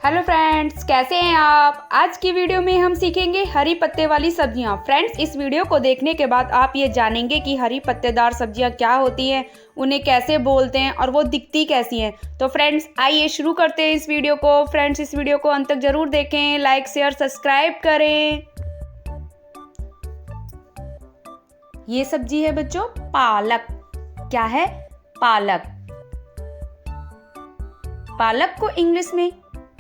Hello friends, कैसे हैं आप। आज की वीडियो में हम सीखेंगे हरी पत्ते वाली सब्जियां। फ्रेंड्स, इस वीडियो को देखने के बाद आप ये जानेंगे कि हरी पत्तेदार सब्जियां क्या होती हैं, उन्हें कैसे बोलते हैं और वो दिखती कैसी हैं। तो फ्रेंड्स, आइए शुरू करते हैं इस वीडियो को। फ्रेंड्स, इस वीडियो को अंत तक जरूर देखें, लाइक शेयर सब्सक्राइब करें। ये सब्जी है बच्चों पालक। क्या है? पालक। पालक को इंग्लिश में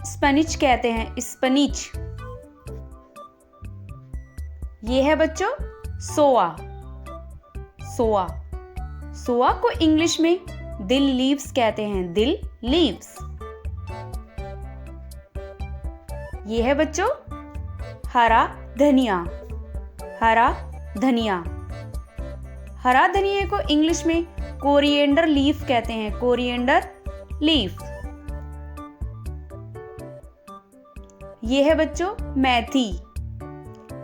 स्पिनच कहते हैं, स्पिनच। ये है बच्चों सोआ। सोआ। सोआ को इंग्लिश में दिल लीव्स कहते हैं, दिल लीव्स। ये है बच्चों हरा धनिया। हरा धनिया। हरा धनिया को इंग्लिश में कोरिएंडर लीफ कहते हैं, कोरिएंडर लीफ। ये है बच्चों मेथी।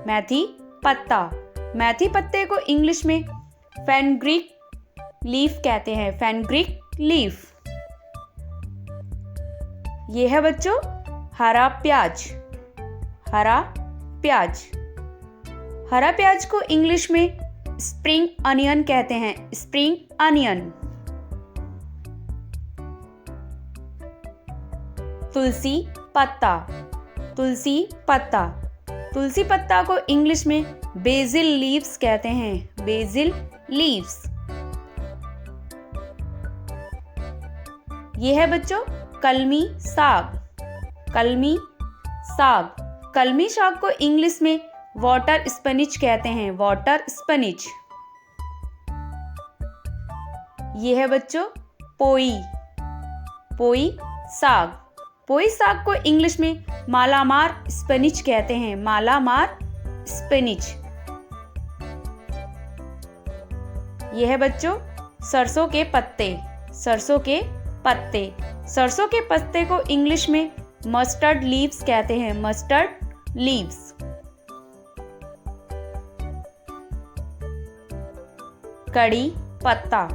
मेथी पत्ता। मेथी पत्ते को इंग्लिश में फेनग्रीक लीफ कहते हैं, फेनग्रीक लीफ। ये है बच्चों हरा प्याज। हरा प्याज। हरा प्याज को इंग्लिश में स्प्रिंग अनियन कहते हैं, स्प्रिंग अनियन। तुलसी पत्ता। तुलसी पत्ता। तुलसी पत्ता को इंग्लिश में बेसिल लीव्स कहते हैं, बेसिल लीव्स। यह है बच्चों कलमी साग। कलमी साग। कलमी साग को इंग्लिश में वाटर स्पिनच कहते हैं, वाटर स्पिनच। यह है बच्चों पोई। पोई साग। पोई साग को इंग्लिश में मालामार स्पिनच कहते हैं, मालामार स्पिनच। यह है बच्चों सरसों के पत्ते। सरसों के पत्ते। सरसों के पत्ते को इंग्लिश में मस्टर्ड लीव्स कहते हैं, मस्टर्ड लीव्स। कड़ी पत्ता।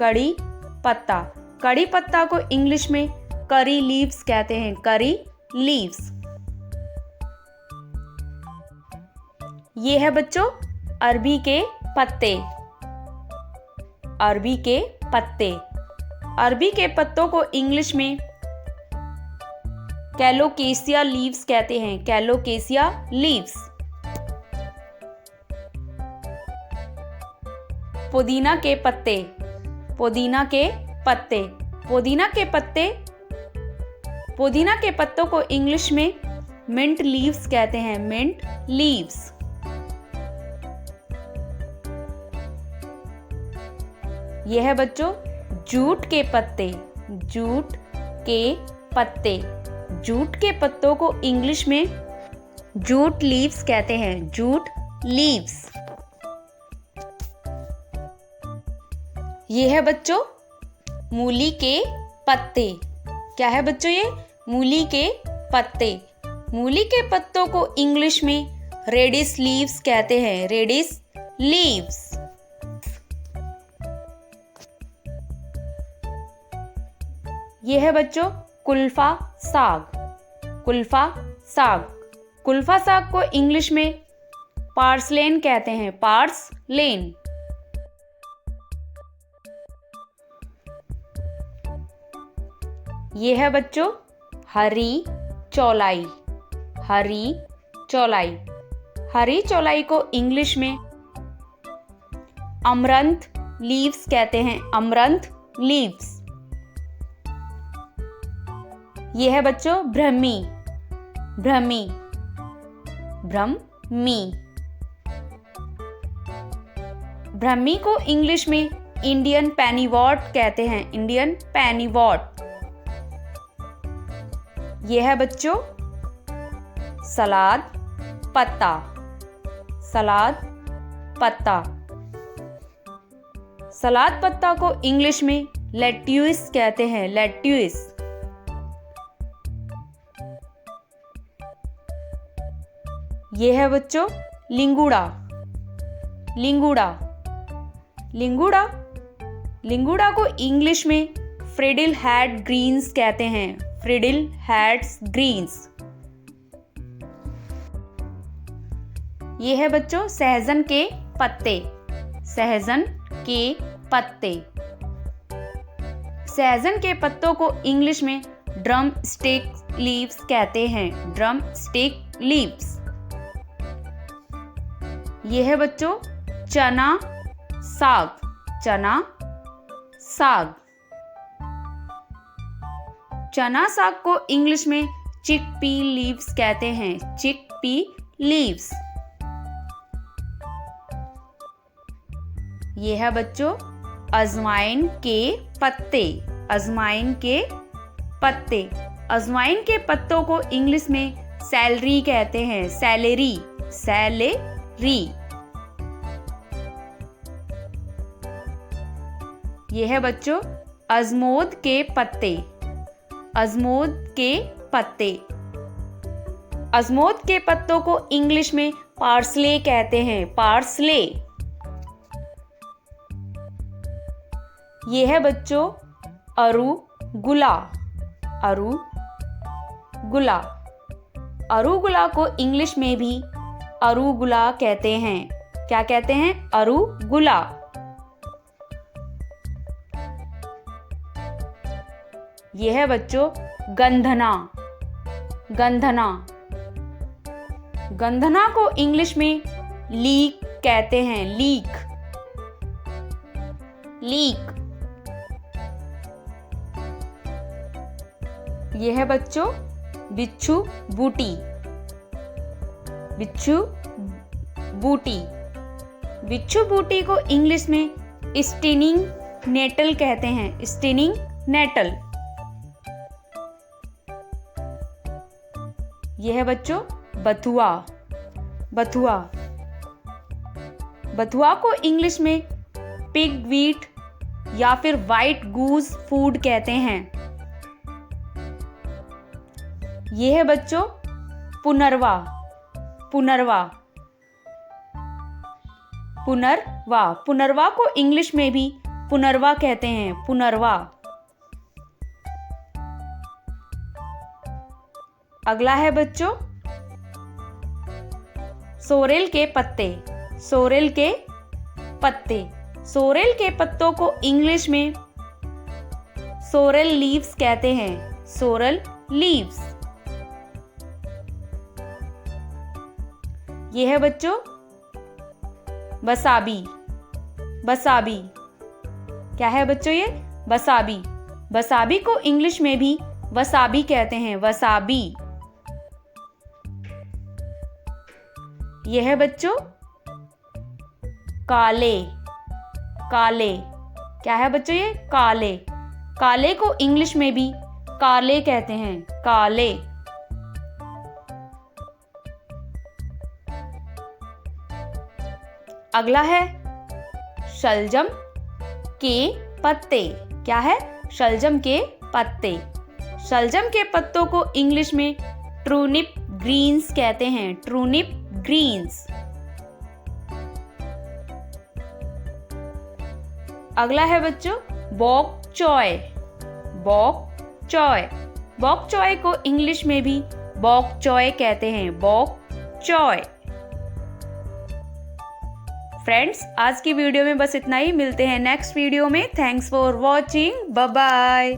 कड़ी पत्ता। कड़ी पत्ता को इंग्लिश में करी लीव्स कहते हैं, करी लीव्स। ये है बच्चों अरबी के पत्ते। अरबी के पत्ते। अरबी के पत्तों को इंग्लिश में कैलोकेसिया लीव्स कहते हैं, कैलोकेसिया लीव्स। पुदीना के पत्ते। पुदीना के पत्ते। पुदीना के पत्ते। पुदीना के पत्तों को इंग्लिश में मिंट लीव्स कहते हैं, मिंट लीव्स। यह है बच्चों जूट के पत्ते। जूट के पत्ते। जूट के पत्तों को इंग्लिश में जूट लीव्स कहते हैं, जूट लीव्स। यह है बच्चों मूली के पत्ते। क्या है बच्चों ये? मूली के पत्ते। मूली के पत्तों को इंग्लिश में रेडिश लीव्स कहते हैं, रेडिश लीव्स। यह है बच्चों कुल्फा साग। कुल्फा साग। कुल्फा साग को इंग्लिश में पार्सलेन कहते हैं, पार्सलेन। यह है बच्चों हरी चौलाई। हरी चौलाई। हरी चौलाई को इंग्लिश में अमरंथ लीव्स कहते हैं, अमरंथ लीव्स। यह है बच्चों ब्रह्मी। ब्रह्मी। ब्रह्मी। ब्रह्मी को इंग्लिश में इंडियन पेनीवॉट कहते हैं, इंडियन पेनीवॉट। यह है बच्चों सलाद पत्ता। सलाद पत्ता। सलाद पत्ता को इंग्लिश में लेट्यूस कहते हैं, लेट्यूस। यह है बच्चों लिंगुड़ा। लिंगुड़ा। लिंगुड़ा। लिंगुड़ा को इंग्लिश में फ्रिडिल हेड ग्रीन्स कहते हैं, फ्रिडिल हैड्स ग्रीन्स। ये है बच्चों सहजन के पत्ते। सहजन के पत्ते। सहजन के पत्तों को इंग्लिश में ड्रम स्टिक लीव्स कहते हैं। Drum stick leaves. ये है बच्चों चना साग। चना साग। चना साग को इंग्लिश में चिकपी लीव्स कहते हैं। Chickpea leaves. ये है बच्चों अजवाइन के पत्ते। अजवाइन के पत्ते। अजवाइन के पत्तों को इंग्लिश में सैलरी कहते हैं। सैलेरी। सैलेरी। ये है बच्चों अजमोद के पत्ते। अजमोद के पत्ते। अजमोद के पत्तों को इंग्लिश में पार्सले कहते हैं। पार्सले। ये है बच्चों अरुगुला। अरुगुला। अरुगुला को इंग्लिश में भी अरुगुला कहते हैं। क्या कहते हैं? अरुगुला। ये है बच्चों गंधना। गंधना। गंधना को इंग्लिश में लीक कहते हैं। लीक। लीक। ये है बच्चों बिच्छू बूटी। बिच्छू बूटी। बिच्छू बूटी को इंग्लिश में स्टिनिंग नेटल कहते हैं। स्टिनिंग नेटल। यह है बच्चों बथुआ। बथुआ। बथुआ को इंग्लिश में पिग वीट या फिर वाइट गूज फूड कहते हैं। यह है बच्चों पुनर्वा। पुनर्वा। पुनर्वा। पुनर्वा को इंग्लिश में भी पुनर्वा कहते हैं। पुनर्वा। अगला है बच्चों सोरेल के पत्ते। सोरेल के पत्ते। सोरेल के पत्तों को इंग्लिश में सोरेल लीव्स कहते हैं। Sorrel leaves. यह है बच्चों वसाबी। वसाबी। क्या है बच्चों ये? वसाबी। वसाबी को इंग्लिश में भी वसाबी कहते हैं। वसाबी। यह है बच्चों काले। काले। क्या है बच्चों ये? काले। काले को इंग्लिश में भी काले कहते हैं। काले। अगला है शलजम के पत्ते। क्या है? शलजम के पत्ते। शलजम के पत्तों को इंग्लिश में ट्रूनिप ग्रीन्स कहते हैं। ट्रूनिप ग्रीन्स। अगला है बच्चों बॉक चॉय। बॉक चॉय। बॉक चॉय को इंग्लिश में भी बॉक चॉय कहते हैं। बॉक चॉय। फ्रेंड्स आज की वीडियो में बस इतना ही। मिलते हैं नेक्स्ट वीडियो में। Thanks for watching. Bye bye.